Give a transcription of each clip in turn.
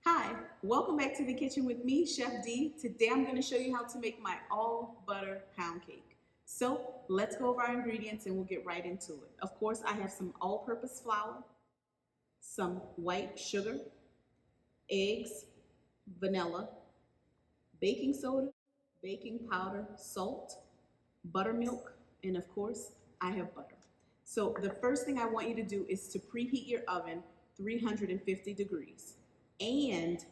Hi, welcome back to the kitchen with me, Chef D. Today I'm going to show you how to make my all butter pound cake. So let's go over our ingredients and we'll get right into it. Of course, I have some all-purpose flour, some white sugar, eggs, vanilla, baking soda, baking powder, salt, buttermilk, and of course, I have butter. So the first thing I want you to do is to preheat your oven 350 degrees. And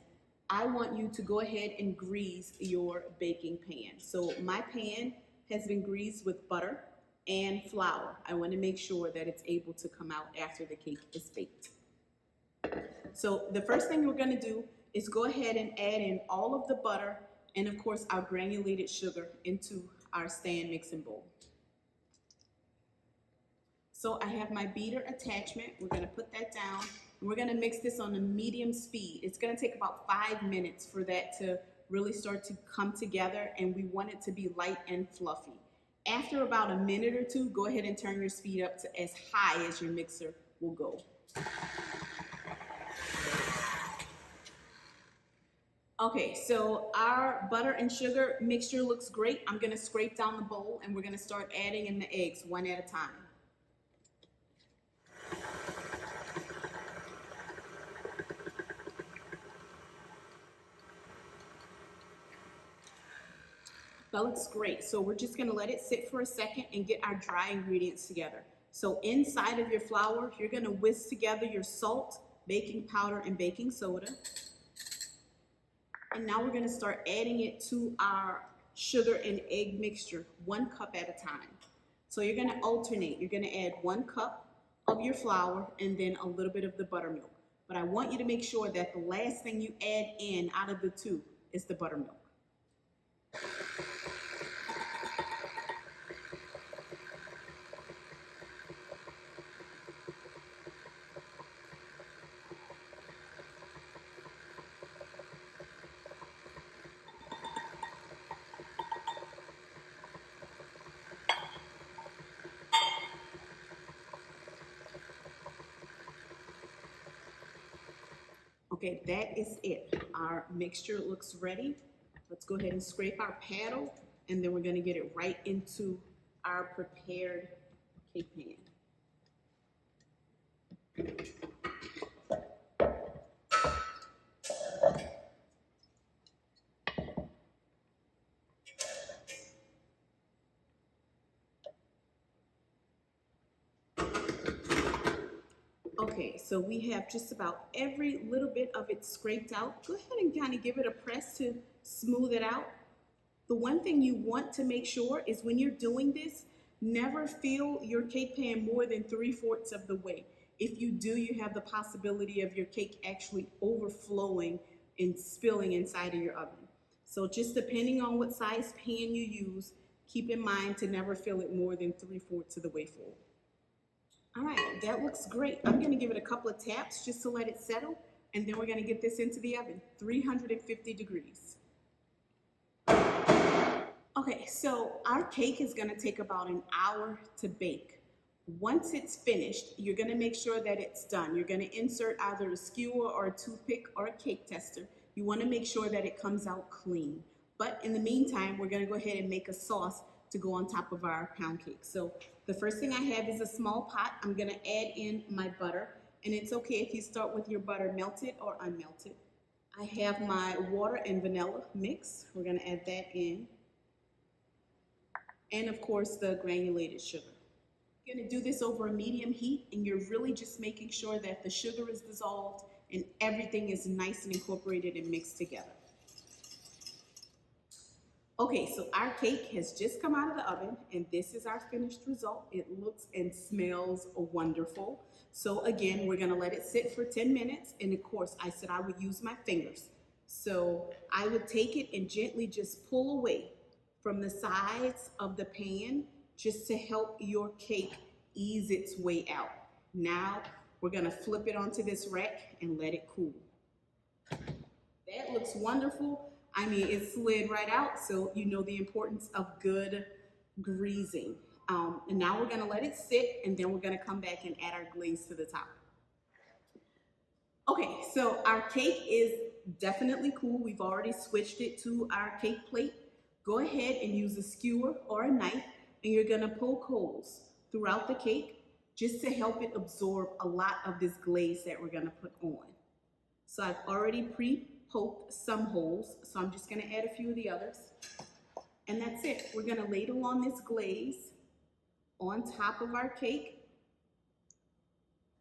I want you to go ahead and grease your baking pan. So my pan has been greased with butter and flour. I want to make sure that it's able to come out after the cake is baked. So the first thing we're going to do is go ahead and add in all of the butter and of course our granulated sugar into our stand mixing bowl. So I have my beater attachment. We're going to put that down and we're going to mix this on a medium speed. It's going to take about 5 minutes for that to really start to come together, and we want it to be light and fluffy. After about a minute or two, go ahead and turn your speed up to as high as your mixer will go. Okay, so our butter and sugar mixture looks great. I'm going to scrape down the bowl and we're going to start adding in the eggs one at a time. That looks great. So we're just going to let it sit for a second and get our dry ingredients together. So inside of your flour, you're going to whisk together your salt, baking powder, and baking soda. And now we're going to start adding it to our sugar and egg mixture, 1 cup at a time. So you're going to alternate. You're going to add 1 cup of your flour and then a little bit of the buttermilk. But I want you to make sure that the last thing you add in out of the two is the buttermilk. Okay, that is it. Our mixture looks ready. Let's go ahead and scrape our paddle, and then we're going to get it right into our prepared cake pan. Okay, so we have just about every little bit of it scraped out. Go ahead and kind of give it a press to smooth it out. The one thing you want to make sure is when you're doing this, never fill your cake pan more than 3/4 of the way. If you do, you have the possibility of your cake actually overflowing and spilling inside of your oven. So just depending on what size pan you use, keep in mind to never fill it more than 3/4 of the way full. All right, that looks great. I'm going to give it a couple of taps just to let it settle, and then we're going to get this into the oven, 350 degrees. Okay, so our cake is going to take about an hour to bake. Once it's finished, you're going to make sure that it's done. You're going to insert either a skewer or a toothpick or a cake tester. You want to make sure that it comes out clean. But in the meantime, we're going to go ahead and make a sauce to go on top of our pound cake. So the first thing I have is a small pot. I'm going to add in my butter, and it's okay if you start with your butter melted or unmelted. I have my water and vanilla mix. We're going to add that in. And of course the granulated sugar. You're going to do this over a medium heat, and you're really just making sure that the sugar is dissolved and everything is nice and incorporated and mixed together. Okay, so our cake has just come out of the oven, and this is our finished result. It looks and smells wonderful. So again, we're gonna let it sit for 10 minutes, and of course, I said I would use my fingers. So I would take it and gently just pull away from the sides of the pan just to help your cake ease its way out. Now, we're gonna flip it onto this rack and let it cool. That looks wonderful. I mean, it slid right out, so you know the importance of good greasing. And now we're gonna let it sit, and then we're gonna come back and add our glaze to the top. Okay, so our cake is definitely cool. We've already switched it to our cake plate. Go ahead and use a skewer or a knife, and you're gonna poke holes throughout the cake just to help it absorb a lot of this glaze that we're gonna put on. So I've already pre-poked some holes, so I'm just gonna add a few of the others. And that's it. We're gonna ladle on this glaze on top of our cake.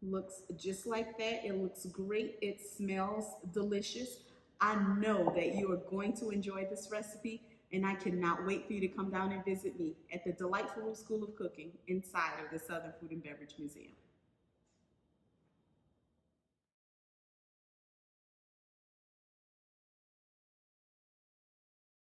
Looks just like that. It looks great. It smells delicious. I know that you are going to enjoy this recipe, and I cannot wait for you to come down and visit me at the Delightful School of Cooking inside of the Southern Food and Beverage Museum.